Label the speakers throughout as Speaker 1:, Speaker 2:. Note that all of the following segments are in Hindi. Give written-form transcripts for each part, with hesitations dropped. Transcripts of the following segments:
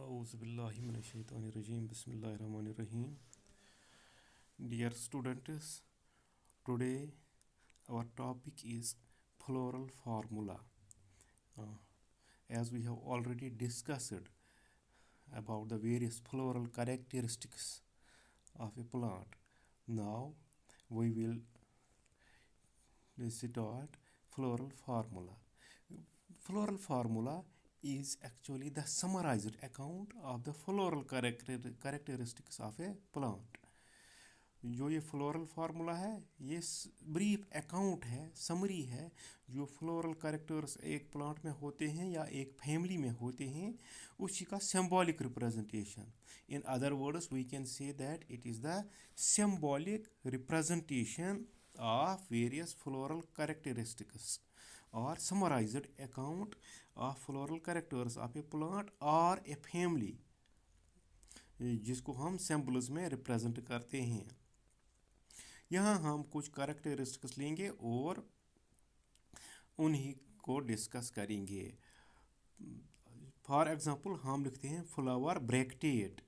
Speaker 1: Auzubillahiminash-shaytanir-rajim. Bismillahir-rahmanir-rahim. Dear students, today our topic is floral formula. Uh, as we have already discussed about the various floral characteristics of a plant, now we will start floral formula. Floral formula is actually the summarized account of the floral characteristics of a plant. जो ये फ्लोरल फार्मूला है ये ब्रीफ अकाउंट है, समरी है जो फ्लोरल कैरेक्टर्स एक प्लांट में होते हैं या एक फैमिली में होते हैं, उसी का symbolic representation. In other words we can say that it is the symbolic representation of various floral characteristics or summarized account of floral characters of a plant or a family, जिसको हम सिंबल्स में रिप्रेजेंट करते हैं. यहाँ हम कुछ कैरेक्टरिस्टिक्स लेंगे और उन्हीं को डिस्कस करेंगे. फॉर एग्जांपल हम लिखते हैं फ्लावर ब्रैक्टेट.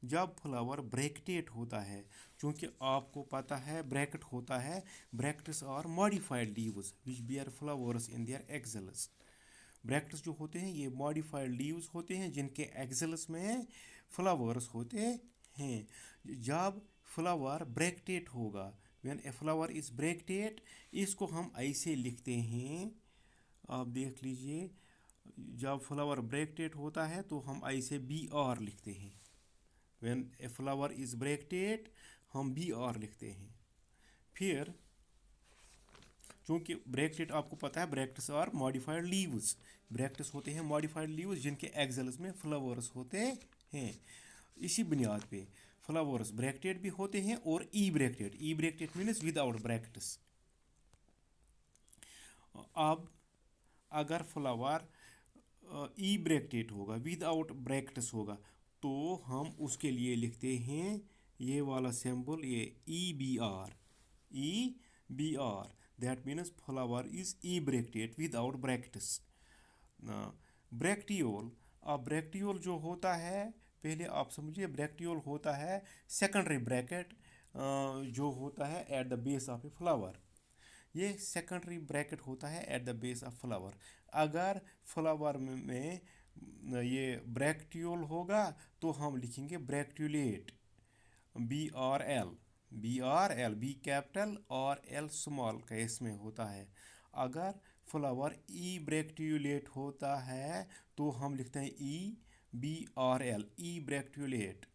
Speaker 1: जब फ्लावर ब्रैक्टेट होता है, क्योंकि आपको पता है ब्रैकेट होता है, bracts are modified leaves which bear flowers in their axils. Bracts जो होते हैं ये मॉडिफाइड लीव्स होते हैं जिनके एक्सेल्स में फ्लावर्स होते हैं. जब फ्लावर ब्रैक्टेट होगा, व्हेन ए फ्लावर इज ब्रैक्टेट, इसको हम ऐसे लिखते हैं, आप देख लीजिए. जब फ्लावर ब्रैक्टेट होता है तो हम ऐसे बी आर लिखते हैं. When a flower is bracted हम BR लिखते हैं. फिर चूँकि ब्रैक्टेड आपको पता है bracts are modified leaves, bracts होते हैं मॉडिफाइड लीव्स जिनके एक्सेल्स में फ्लावर्स होते हैं. इसी बुनियाद पे फ्लावर्स ब्रैक्टेड भी होते हैं और ई ब्रैक्टेड मीन्स विदाउट ब्रैक्ट्स. अब अगर फ्लावर ई ब्रैक्टेड होगा, विदाउट ब्रैक्ट्स होगा, तो हम उसके लिए लिखते हैं ये वाला सिंबल, ये E B R. That means flower is ebracteate without bracts. Bracteole. अब ब्रैक्टियोल जो होता है, पहले आप समझिए ब्रैक्टियोल होता है सेकेंडरी ब्रैकेट जो होता है at the base of a flower. ये सेकेंडरी ब्रैकेट होता है at the base of flower. अगर फ्लावर में ये ब्रैक्टियोल होगा तो हम लिखेंगे ब्रैक्ट्यूलेट, BRL. बी कैपिटल और एल स्मॉल का इसमें होता है. अगर फ्लावर ई ब्रैक्ट्यूलेट होता है तो हम लिखते हैं BRL, ई ब्रैक्ट्यूलेट.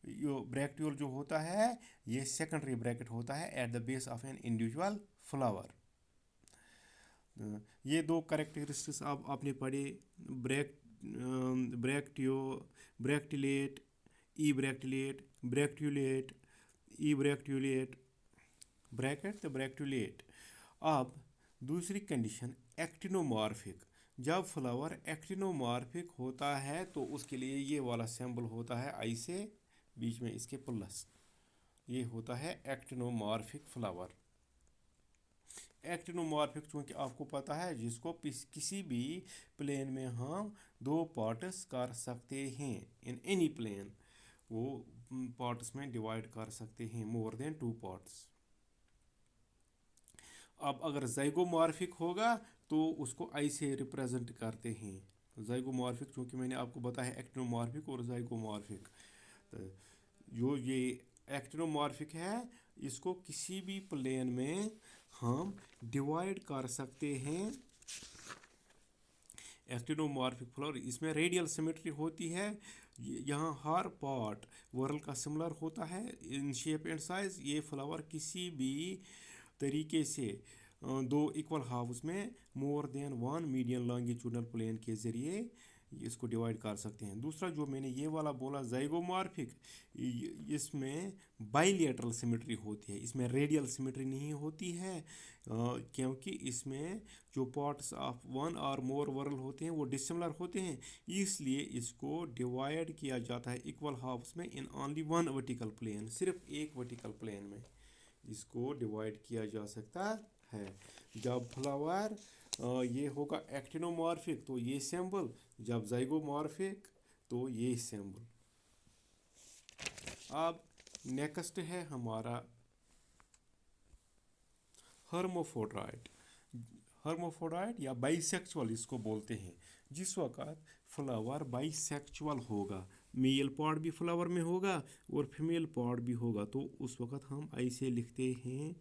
Speaker 1: यो ब्रैक्ट्यूल जो होता है ये सेकेंडरी ब्रैकेट होता है at the base of an individual flower. ये दो कैरेक्टरिस्टिक्स आपने पढ़े, ब्रैक्टिलेट, ई ब्रैक्ट्यूलेट, ई ब्रैक्ट्यूलेट, ब्रैकेट तो ब्रैक्ट्यूलेट. अब दूसरी कंडीशन एक्टिनोमॉर्फिक. जब फ्लावर एक्टिनोमॉर्फिक होता है तो उसके लिए ये वाला सिंबल होता है ऐसे, बीच में इसके प्लस. ये होता है एक्टिनोमॉर्फिक फ्लावर. एक्टिनोमॉर्फिक चूँकि आपको पता है जिसको किसी भी प्लेन में हम दो पार्ट्स कर सकते हैं. इन एनी प्लेन वो पार्ट्स में डिवाइड कर सकते हैं, मोर देन 2 पार्ट्स. अब अगर ज़ाइगोमॉर्फिक होगा तो उसको ऐसे रिप्रेजेंट करते हैं. ज़ाइगोमॉर्फिक चूँकि मैंने आपको बताया एक्टिनोमॉर्फिक और ज़ाइगोमॉर्फिक. तो जो ये एक्टिनोमॉर्फिक है इसको किसी भी प्लेन में हम डिवाइड कर सकते हैं. एक्टिनोमॉर्फिक फ्लावर इसमें रेडियल सिमेट्री होती है. यहाँ हर पार्ट वर्ल का सिमिलर होता है इन शेप एंड साइज. ये फ्लावर किसी भी तरीके से दो इक्वल हाफ्स में more than 1 median longitudinal plane के ज़रिए इसको डिवाइड कर सकते हैं. दूसरा जो मैंने ये वाला बोला ज़ाइगोमॉर्फिक, इसमें बाइलेटरल सिमेट्री होती है, इसमें रेडियल सिमेट्री नहीं होती है, क्योंकि इसमें जो पार्ट्स ऑफ 1 और मोर वर्ल होते हैं वो डिसिमिलर होते हैं. इसलिए इसको डिवाइड किया जाता है इक्वल हाफ्स में इन ओनली 1 वर्टिकल प्लेन. सिर्फ एक वर्टिकल प्लेन में इसको डिवाइड किया जा सकता है. जब फ्लावर ये होगा एक्टिनोमॉर्फिक तो ये सिंबल, जब ज़ाइगोमॉर्फिक तो ये सिंबल। अब नेक्स्ट है हमारा हर्मोफ्रोडाइट। हर्मोफ्रोडाइट या बाइसेक्सुअल इसको बोलते हैं। जिस वक्त फ्लावर बाइसेक्सुअल होगा, मेल पार्ट भी फ्लावर में होगा और फीमेल पार्ट भी होगा, तो उस वक्त हम ऐसे लिखते हैं,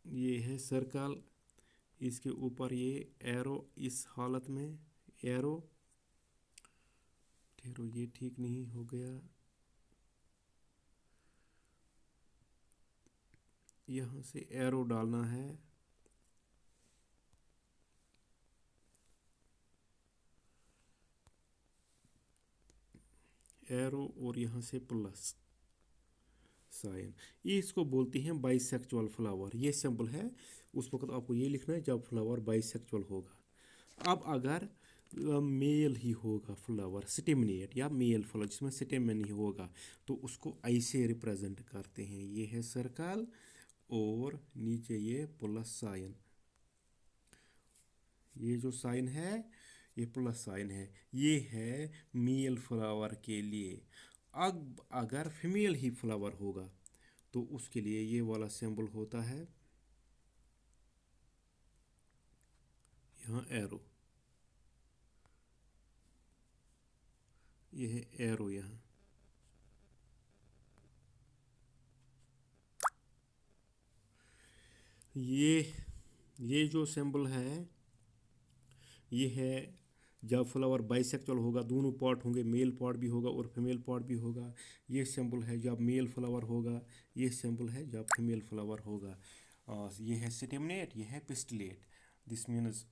Speaker 1: ये है सर्कल, इसके ऊपर ये एरो, इस हालत में एरो, ठहरो ये ठीक नहीं हो गया, यहाँ से एरो डालना है, एरो और यहाँ से प्लस साइन, ये इसको बोलते हैं बाइसेक्सुअल फ्लावर। ये सिंबल है। उस वक्त आपको ये लिखना है जब फ्लावर बाइसेक्सुअल होगा। अब अगर मेल ही होगा फ्लावर, स्टेमिनेट या मेल फ्लावर जिसमें स्टेमन नहीं होगा, तो उसको ऐसे रिप्रेजेंट करते हैं। ये है सर्कल और नीचे ये प्लस साइन, ये जो साइन है ये प्लस साइन है, ये है मेल फ्लावर के लिए। अब अगर फीमेल ही फ्लावर होगा तो उसके लिए ये वाला सिंबल होता है, यहाँ एरो, ये है एरो यहाँ। ये जो सिंबल है ये है जब फ्लावर बाइसेक्सुअल होगा, दोनों पार्ट होंगे, मेल पार्ट भी होगा और फीमेल पार्ट भी होगा। ये सिंबल है जब मेल फ्लावर होगा, ये सिंबल है जब फीमेल फ्लावर होगा। ये है स्टेमिनेट, ये है pistillate. This means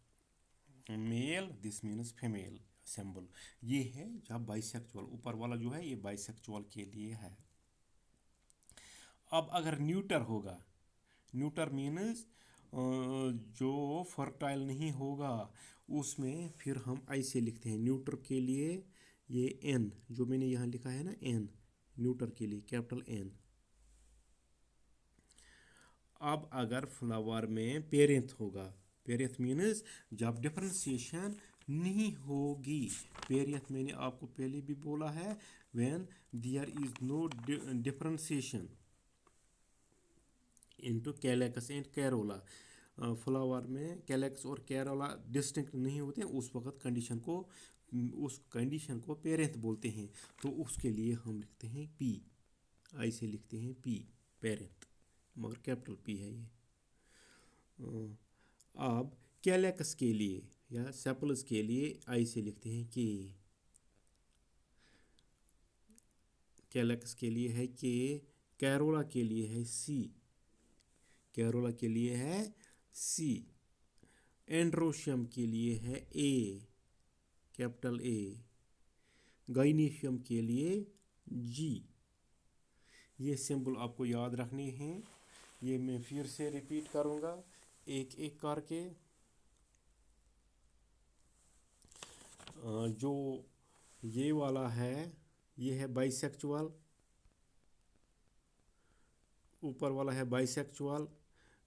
Speaker 1: male, this means female symbol. ये है जब बाइसेक्सुअल, ऊपर वाला जो है ये बाइसेक्सुअल के लिए है। अब अगर न्यूटर होगा, न्यूटर मीन्स जो फर्टाइल नहीं होगा, उसमें फिर हम ऐसे लिखते हैं न्यूटर के लिए, ये एन जो मैंने यहाँ लिखा है ना, एन न्यूटर के लिए कैपिटल एन। अब अगर फ्लावर में पेरेंथ होगा, पेरेंथ मीन्स जब डिफरेंशिएशन नहीं होगी, पेरेंथ मैंने आपको पहले भी बोला है, when there is no differentiation into calyx and corolla. Flower में कैलेक्स और कैरोला डिस्टिंक्ट नहीं होते, उस वक्त उस कंडीशन को पेरेंथ बोलते हैं। तो उसके लिए हम लिखते हैं पी, ऐसे लिखते हैं पी पेरेंथ, मगर कैपिटल पी है ये। अब कैलेक्स के लिए या सेपल्स के लिए ऐसे लिखते हैं के, कैलेक्स के लिए है के, कैरोला के लिए है सी, कैरोला के लिए है सी, एंड्रोशियम के लिए है ए कैपिटल ए, गाइनेशियम के लिए जी। ये सिंबल आपको याद रखने हैं। ये मैं फिर से रिपीट करूँगा एक एक करके। जो ये वाला है ये है बाइसेक्सुअल, ऊपर वाला है बाइसेक्सुअल,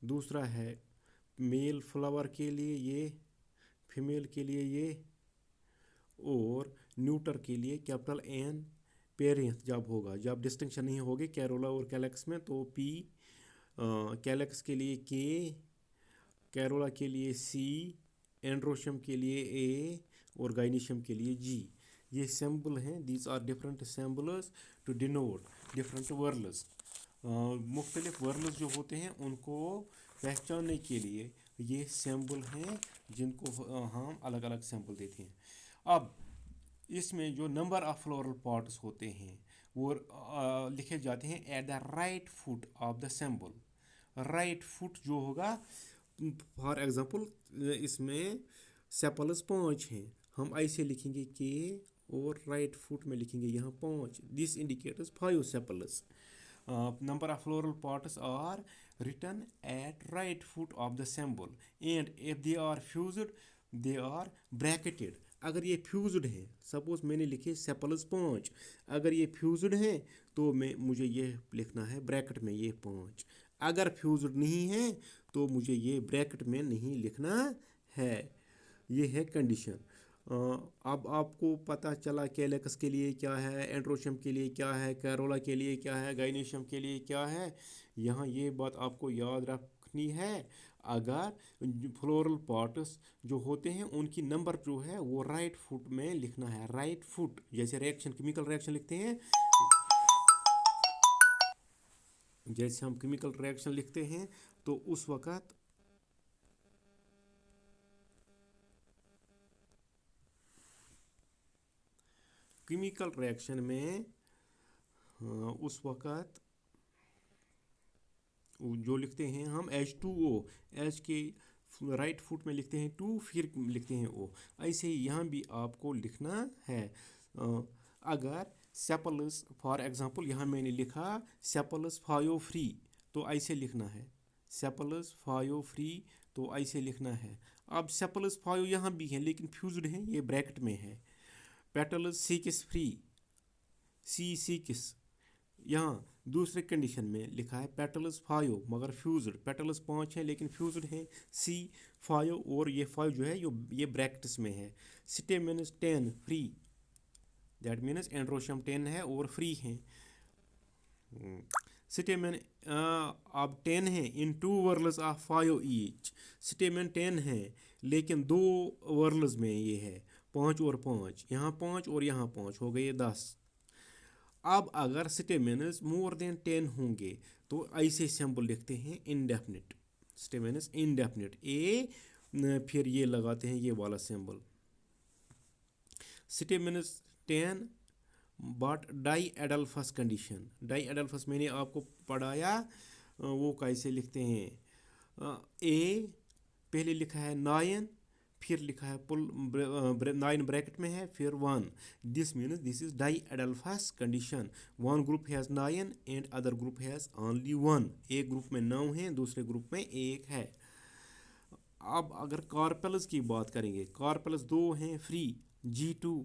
Speaker 1: दूसरा है मेल फ्लावर के लिए ये, फीमेल के लिए ये, और न्यूटर के लिए कैपिटल एन। पेरेंथ जब होगा, जब डिस्टिंक्शन नहीं होगी कैरोला और कैलेक्स में, तो पी, कैलेक्स के लिए के, कैरोला के लिए सी, एंड्रोशियम के लिए ए और गाइनेशियम के लिए जी। ये सिंबल हैं, these are different symbols to denote different whorls. मुख्तलिफ वर्ल्स जो होते हैं उनको पहचानने के लिए ये सिंबल हैं, जिनको हम अलग अलग सिंबल देते हैं। अब इसमें जो नंबर ऑफ फ्लोरल पार्ट्स होते हैं वो लिखे जाते हैं at the right foot of the symbol. Right foot जो होगा, फॉर एग्जांपल इसमें सेपल्स 5 हैं, हम ऐसे लिखेंगे के और राइट फुट में लिखेंगे यहाँ 5, this indicates 5 sepals. Number of floral parts are written at right foot of the symbol and if they are fused they are bracketed। अगर ये फ्यूज्ड है, सपोज मैंने लिखे सेपल्स 5, अगर ये फ्यूज्ड है तो मुझे ये लिखना है ब्रैकेट में ये 5, अगर फ्यूज्ड नहीं है तो मुझे ये ब्रैकेट में नहीं लिखना है। ये है कंडीशन। अब आपको पता चला कैलेक्स के लिए क्या है, एंड्रोशियम के लिए क्या है, कैरोला के लिए क्या है, गाइनेशियम के लिए क्या है। यहाँ ये बात आपको याद रखनी है। अगर फ्लोरल पार्ट्स जो होते हैं उनकी नंबर जो है वो राइट फुट में लिखना है। राइट फुट जैसे रिएक्शन, केमिकल रिएक्शन लिखते हैं, जैसे हम केमिकल रिएक्शन लिखते हैं तो उस वक़्त केमिकल रिएक्शन में उस वक़्त जो लिखते हैं हम H2O, एच के राइट फुट में लिखते हैं टू, फिर लिखते हैं ओ। ऐसे ही यहाँ भी आपको लिखना है। अगर सेपल्स फॉर एग्जांपल यहाँ मैंने लिखा सेपल्स फायो फ्री, तो ऐसे लिखना है। सेपल्स फायो फ्री, तो ऐसे लिखना है। अब सेपल्स फायो यहाँ भी है लेकिन फ्यूज्ड है, ये ब्रैकेट में है। पेटल्स सिक्स फ्री, C6, यहाँ दूसरे कंडीशन में लिखा है पेटल्स फाइव मगर फ्यूज्ड। पेटल्स 5 हैं लेकिन फ्यूज्ड हैं, C5, और ये 5 जो है ये ब्रैकेट्स में है। स्टेमिनस 10 फ्री, दैट मीन्स एंड्रोशियम 10 है और फ्री हैं। स्टेमिन अब 10 है इन 2 वर्ल्स ऑफ 5 ईच। स्टेमिन 10 है लेकिन 2 वर्ल्स में ये है 5 और 5, यहाँ 5 और यहाँ 5 हो गए 10। अब अगर स्टेमिनस मोर देन 10 होंगे तो ऐसे सिंबल लिखते हैं इनडेफिनिट। स्टेमिनस इनडेफिनिट फिर ये लगाते हैं ये वाला symbol. Stamens 10 but diadelphous condition. Diadelphous मैंने आपको पढ़ाया, वो कैसे लिखते हैं। ए पहले लिखा है 9, फिर लिखा है पुल 9 ब्रैकेट में है, फिर 1। This means this is diadelphous condition. One group has 9 and other group has only 1। एक ग्रुप में 9 है, दूसरे ग्रुप में 1 है। अब अगर कार्पेल्स की बात करेंगे, कार्पेल्स 2 हैं free, G2।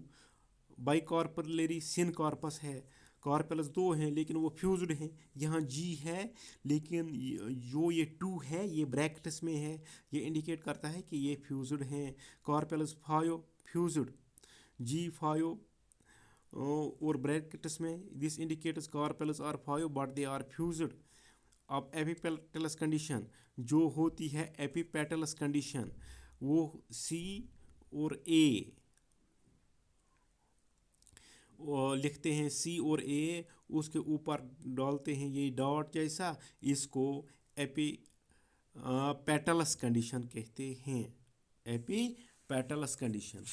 Speaker 1: Bicarpellary syncarpous है, कार्पेल्स 2 हैं लेकिन वो फ्यूज्ड हैं, यहाँ G है लेकिन जो ये 2 है ये ब्रैकेट्स में है, ये इंडिकेट करता है कि ये फ्यूज्ड हैं। कार्पेल्स 5 फ्यूज्ड, G5 और ब्रैकेट्स में, this indicates carpels are 5 but they are fused. अब एपिपेटलस कंडीशन जो होती है, एपिपेटलस कंडीशन वो C और A लिखते हैं। C और A उसके ऊपर डालते हैं ये डॉट जैसा, इसको एपी पेटलस कंडीशन कहते हैं। AP petals condition,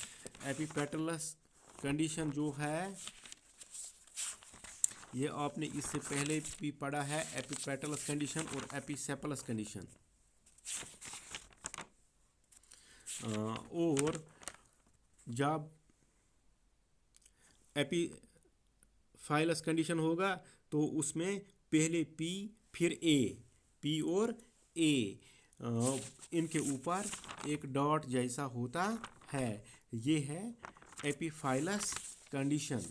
Speaker 1: AP petals condition जो है ये आपने इससे पहले भी पढ़ा है, एपी पेटलस कंडीशन और एपीसेपलस कंडीशन। और जब एपीफाइलस कंडीशन होगा तो उसमें पहले P फिर A, P और A इनके ऊपर एक डॉट जैसा होता है, ये है एपीफाइलस कंडीशन।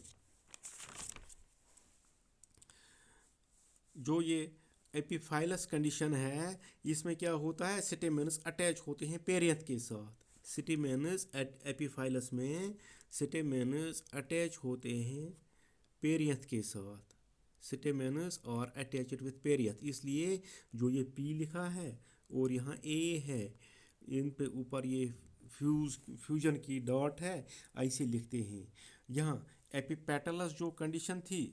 Speaker 1: जो ये एपीफाइलस कंडीशन है इसमें क्या होता है, स्टेमेन्स अटैच होते हैं पेरियंथ के साथ। स्टेमेन्स एपीफाइलस में स्टेमेन्स अटैच होते हैं पेरियंथ के साथ। स्टेमेन्स और अटैच्ड विथ पेरियंथ, इसलिए जो ये P लिखा है और यहाँ A है, इन पे ऊपर ये फ्यूजन की डॉट है, ऐसे लिखते हैं। यहाँ एपीपेटलस जो कंडीशन थी,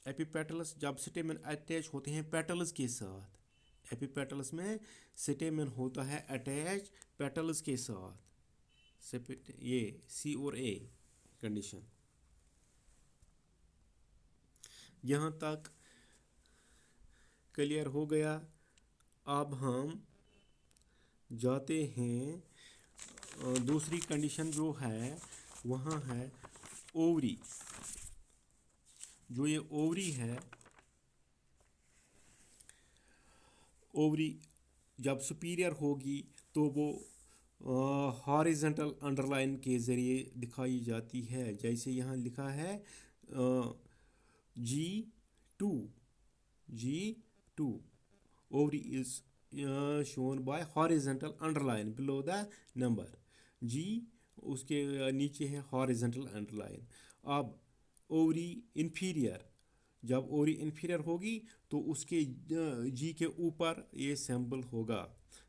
Speaker 1: एपीपेटलस जब स्टेमेन अटैच होते हैं पेटल्स के साथ, एपीपेटलस में स्टेमेन होता है अटैच पेटल्स के साथ, ये C और A कंडीशन। यहाँ तक क्लियर हो गया। अब हम जाते हैं दूसरी कंडीशन जो है, वहाँ है ओवरी। जो ये ओवरी है, ओवरी जब सुपीरियर होगी तो वो हॉरिजॉन्टल अंडरलाइन के ज़रिए दिखाई जाती है। जैसे यहाँ लिखा है G2, G2 ovary is shown by horizontal underline below the number G उसके नीचे है हॉरिजेंटल अंडरलाइन। अब ओवरी इंफीरियर, जब ओवरी इंफीरियर होगी तो उसके जी के ऊपर ये सिंबल होगा।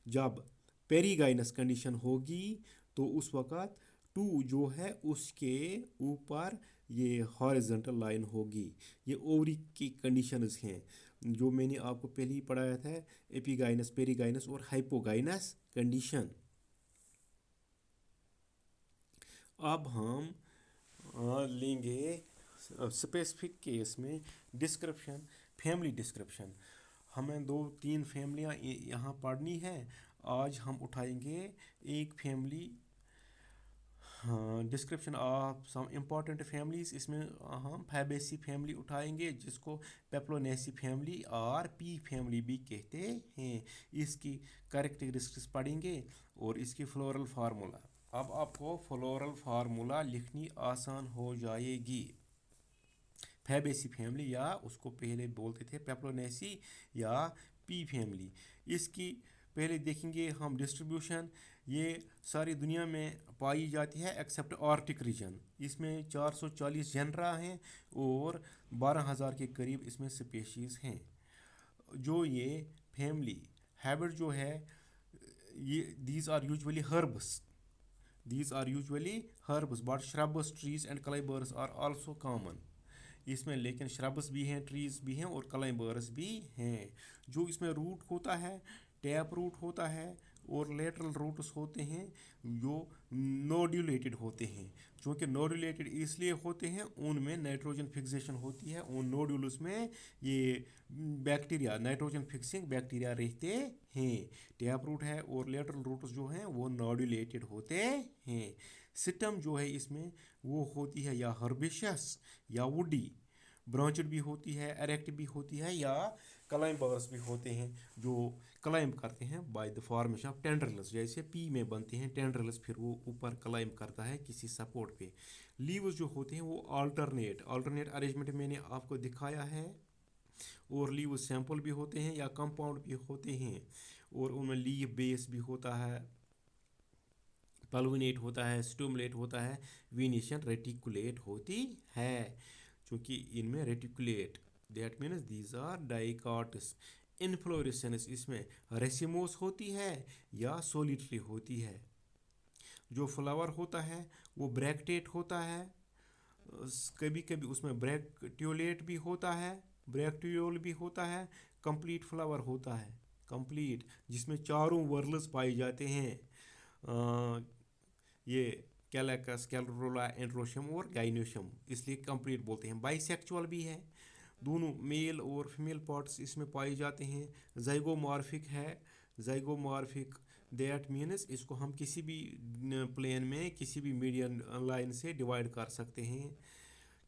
Speaker 1: जब पेरीगाइनस कंडीशन होगी तो उस वक़्त टू जो है उसके ऊपर ये हॉरिजेंटल लाइन होगी। ये ओवरी की कंडीशंस हैं जो मैंने आपको पहले ही पढ़ाया था, एपिगाइनस, पेरीगाइनस और हाइपोगाइनस कंडीशन। अब हम लेंगे स्पेसिफिक केस में डिस्क्रिप्शन, फैमिली डिस्क्रिप्शन। हमें दो तीन फैमिलियाँ यहाँ पढ़नी है। आज हम उठाएंगे एक family, description of some important families. इसमें हम फैबेसी फैमिली उठाएंगे जिसको पेप्लोनेसी फैमिली और पी फैमिली भी कहते हैं। इसकी कैरेक्टरिस्टिक्स पढ़ेंगे और इसकी फ्लोरल फार्मूला। अब आपको फ्लोरल फार्मूला लिखनी आसान हो जाएगी। फैबेसी फैमिली या उसको पहले बोलते थे पेप्लोनेसी या पी फैमिली। इसकी पहले देखेंगे हम डिस्ट्रीब्यूशन। ये सारी दुनिया में पाई जाती है एक्सेप्ट आर्कटिक रीजन। इसमें 440 जनरा हैं और 12,000 के करीब इसमें स्पीशीज़ हैं। जो ये फैमिली हैबिट जो है, ये these are usually herbs, but shrubs, trees and climbers are also common। इसमें लेकिन shrubs भी हैं, ट्रीज भी हैं और क्लाइंबर्स भी हैं। जो इसमें रूट होता है, टैप रूट होता है और लेटरल रूट्स होते हैं जो नोड्यूलेटेड होते हैं। क्योंकि नोड्यूलेटेड इसलिए होते हैं, उनमें नाइट्रोजन फिक्सेशन होती है। उन नोड्यूल्स में ये बैक्टीरिया, नाइट्रोजन फिक्सिंग बैक्टीरिया रहते हैं। टैप रूट है और लेटरल रूट्स जो हैं वो नोड्यूलेटेड होते हैं। सिस्टम जो है इसमें वो होती है या हर्बेशियस या वुडी, ब्रांचड भी होती है, एरेक्ट भी होती है, या क्लाइंबर्स भी होते हैं जो क्लाइंब करते हैं by the formation of tendrils. जैसे पी में बनते हैं टेंड्रिल्स, फिर वो ऊपर क्लाइंब करता है किसी सपोर्ट पे। लीव्स जो होते हैं वो अल्टरनेट अरेंजमेंट मैंने आपको दिखाया है। और लीव सैंपल भी होते हैं या कंपाउंड भी होते हैं और उनमें लीव बेस भी होता है, पल्विनेट होता है, स्टुमुलेट होता है, वीनेशन रेटिकुलेट होती है। क्योंकि इनमें reticulate, that means these are dicots. Inflorescence इसमें रेसिमोस होती है या सोलिटरी होती है। जो फ्लावर होता है वो ब्रैक्टेट होता है, कभी कभी उसमें ब्रैक्टियोलेट भी होता है, ब्रैक्टियोल भी होता है। कंप्लीट फ्लावर होता है, कंप्लीट, जिसमें चारों वर्ल्स पाए जाते हैं। ये कैलेकस, कैलरोला, एंड्रोशियम और गाइनोशियम, इसलिए कंप्लीट बोलते हैं। बाइसेक्चुअल भी है, दोनों मेल और फीमेल पार्ट्स इसमें पाए जाते हैं। जाइगोमॉर्फिक है, जाइगोमॉर्फिक दैट मीन्स इसको हम किसी भी प्लेन में किसी भी मीडियन लाइन से डिवाइड कर सकते हैं।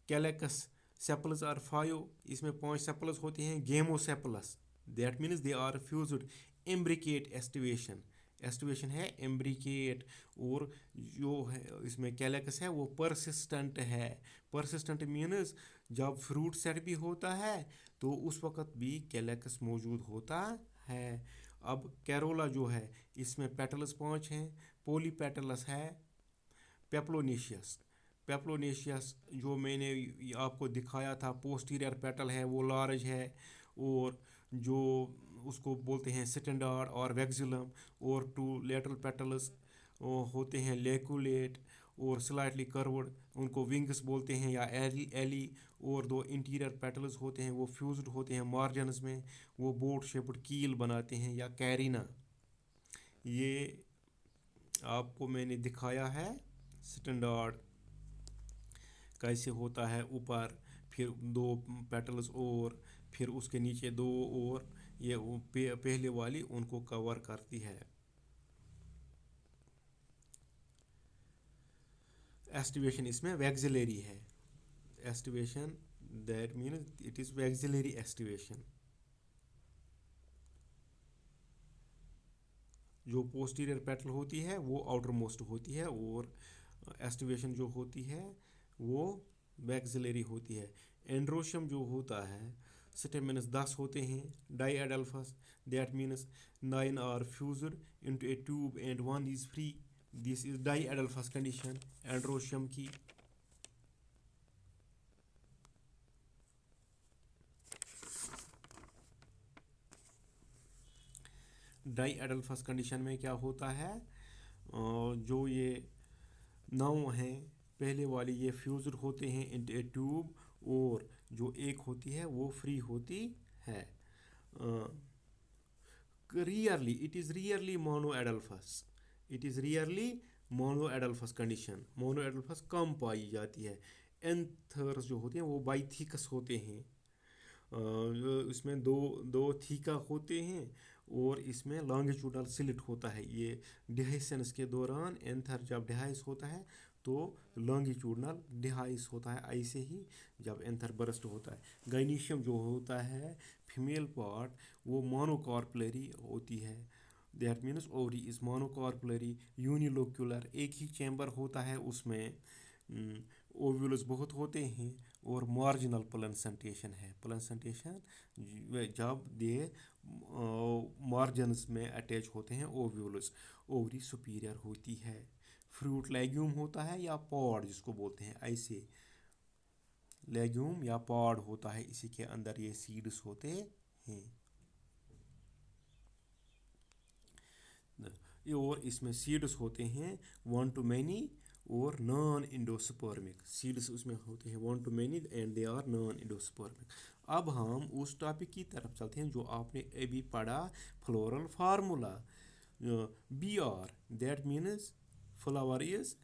Speaker 1: कैलेकस सेपल्स आर 5, इसमें 5 सेपल्स होते हैं। Gamosepalous that means they are fused imbricate aestivation, aestivation है एम्ब्रिकेट। और जो है इसमें कैलेकस है वो परसिस्टेंट है। परसिस्टेंट मीन्स जब फ्रूट सेट भी होता है तो उस वक़्त भी कैलेकस मौजूद होता है। अब कैरोला जो है इसमें पेटल्स 5 हैं। पोलीपेटलस है। पेप्लोनेशियस, पेप्लोनेशियस जो मैंने आपको दिखाया था, पोस्टीरियर पेटल है वो लार्ज है। और जो उसको बोलते हैं स्टैंडर्ड और वैक्सिलम। और 2 लेटरल पेटल्स होते हैं लेकुलेट और स्लाइटली कर्व्ड, उनको विंग्स बोलते हैं या एली एली। और 2 इंटीरियर पेटल्स होते हैं वो फ्यूज्ड होते हैं मार्जिनस में, वो बोट शेप्ड कील बनाते हैं या कैरिना। ये आपको मैंने दिखाया है स्टैंडर्ड कैसे होता है, ऊपर फिर 2 पेटल्स और फिर उसके नीचे 2 और ये पहले वाली उनको कवर करती है। एस्टिवेशन इसमें वैक्सिलरी है, aestivation that means it is vexillary aestivation. जो पोस्टीरियर पेटल होती है वो आउटर मोस्ट होती है और एस्टिवेशन जो होती है वो वैक्सिलरी होती है। एंड्रोशियम जो होता है स्टेमिनस 10 होते हैं। Diadelphous that means 9 are fused into a tube and 1 is free this is diadelphous condition androecium की। डाईएडल्फस कंडीशन में क्या होता है, जो ये 9 हैं पहले वाली ये फ्यूज्ड होते हैं इन ए ट्यूब, और जो एक होती है वो फ्री होती है। Rarely it is rarely monadelphous, it is rarely monadelphous condition, monadelphous कम पाई जाती है। एंथर्स जो होते हैं वो बाइथिकस होते हैं, इसमें दो दो थीका होते हैं, और इसमें लॉन्गिट्यूडल स्लिट होता है। ये डिहाइसेंस के दौरान एंथर जब डिहाइस होता है तो लॉन्गिट्यूडनल डिहाइस होता है, ऐसे ही जब एंथर बर्स्ट होता है। गाइनीशियम जो होता है फीमेल पार्ट, वो मोनोकार्पलरी होती है। That means ovary is monocarpellary unilocular, एक ही चैम्बर होता है उसमें, ओव्यूल्स बहुत होते हैं, और मार्जिनल प्लेसेंटेशन है। प्लेसेंटेशन जब ये मार्जिनस में अटैच होते हैं ओव्यूल्स, ओवरी सुपीरियर होती है। फ्रूट लेग्यूम होता है या पॉड जिसको बोलते हैं, ऐसे लेग्यूम या पॉड होता है, इसी के अंदर ये सीड्स होते हैं। और इसमें सीड्स होते हैं 1 to many और नॉन इंडोस्पर्मिक। सीड्स उसमें होते हैं 1 to many and they are non endospermic. अब हम उस टॉपिक की तरफ चलते हैं जो आपने अभी पढ़ा, floral formula. B R that means flower is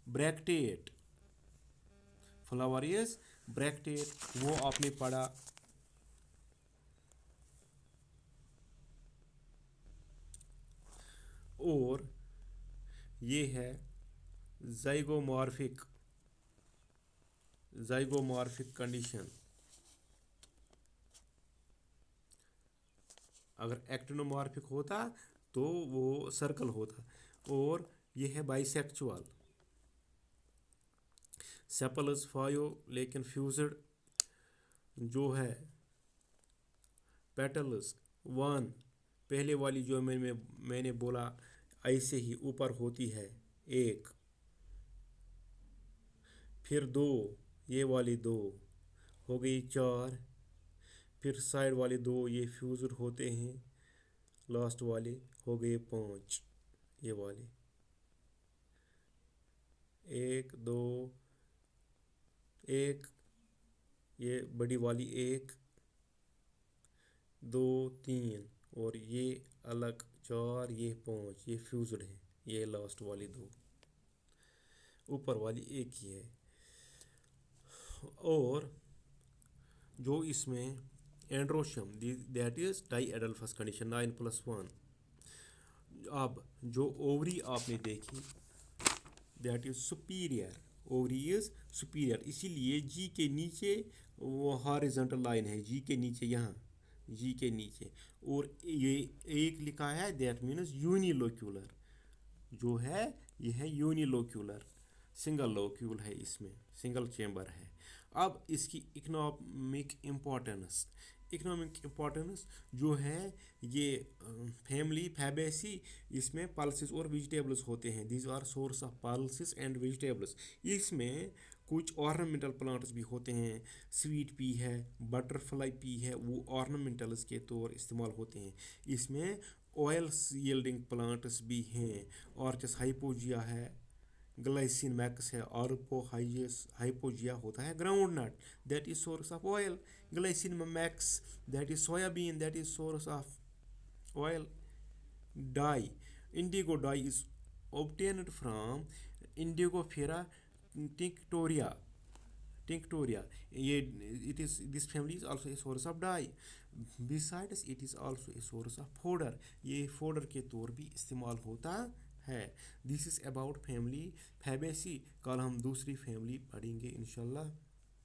Speaker 1: bracteate, flower is bracteate, वो आपने पढ़ा। और ये है ज़ाइगोमॉर्फिक, ज़ाइगोमॉर्फिक कंडीशन। अगर एक्टिनोमॉर्फिक होता तो वो सर्कल होता। और ये है बाइसेक्चुअल, सेपल्स 5 लेकिन फ्यूज्ड जो है, पेटल्स 1, पहले वाली जो मैंने बोला ऐसे ही ऊपर होती है एक, फिर 2, ये वाली 2 हो गई 4, फिर साइड वाले 2 ये फ्यूज्ड होते हैं, लास्ट वाले हो गए 5, ये वाले 1 2 1, ये बड़ी वाली 1 2 3, और ये अलग 4, ये 5, ये फ्यूज्ड है, ये लास्ट वाली 2, ऊपर वाली एक ही है। और जो इसमें androecium that is diadelphous condition 9+1। अब जो ओवरी आपने देखी that is superior, ovary is superior, इसीलिए जी के नीचे वो हॉरिजॉन्टल लाइन है, जी के नीचे, यहाँ जी के नीचे, और ये एक लिखा है दैट मीन्स यूनिलोक्यूलर, जो है ये है यूनिलोक्यूलर, सिंगल लोक्यूल है, इसमें सिंगल चेम्बर है। अब इसकी इकोनॉमिक इम्पोर्टेंस, इकोनॉमिक इम्पोर्टेंस जो है, ये फैमिली फैबेसी, इसमें पल्सेस और वेजिटेबल्स होते हैं। These are source of pulses and vegetables. इसमें कुछ ऑर्नामेंटल प्लांट्स भी होते हैं, स्वीट पी है, बटरफ्लाई पी है, वो ऑर्नामेंटल्स के तौर इस्तेमाल होते हैं। इसमें ऑयल यील्डिंग प्लांट्स भी हैं, ऑर्चिस हाइपोजिया है, ग्लाइसिन मैक्स है, आर्पो हाइपोजिया होता है ground nut, that is source of oil. Glycine max that is soybean, that is source of oil. Dye, indigo dye is obtained from Indigofera tinctoria, tinctoria, it is, this family is also a source of dye. Besides it is also a source of fodder, ये fodder के तौर भी इस्तेमाल होता है। This is about family Fabaceae. कल हम दूसरी फैमिली पढ़ेंगे इंशाल्लाह।